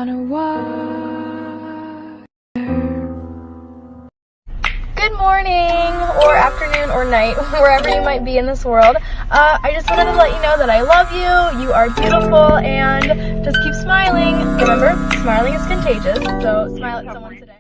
wanna walk. Good morning, or afternoon, or night, wherever you might be in this world. I just wanted to let you know that I love you, you are beautiful, and just keep smiling. Remember, smiling is contagious, so smile at someone today.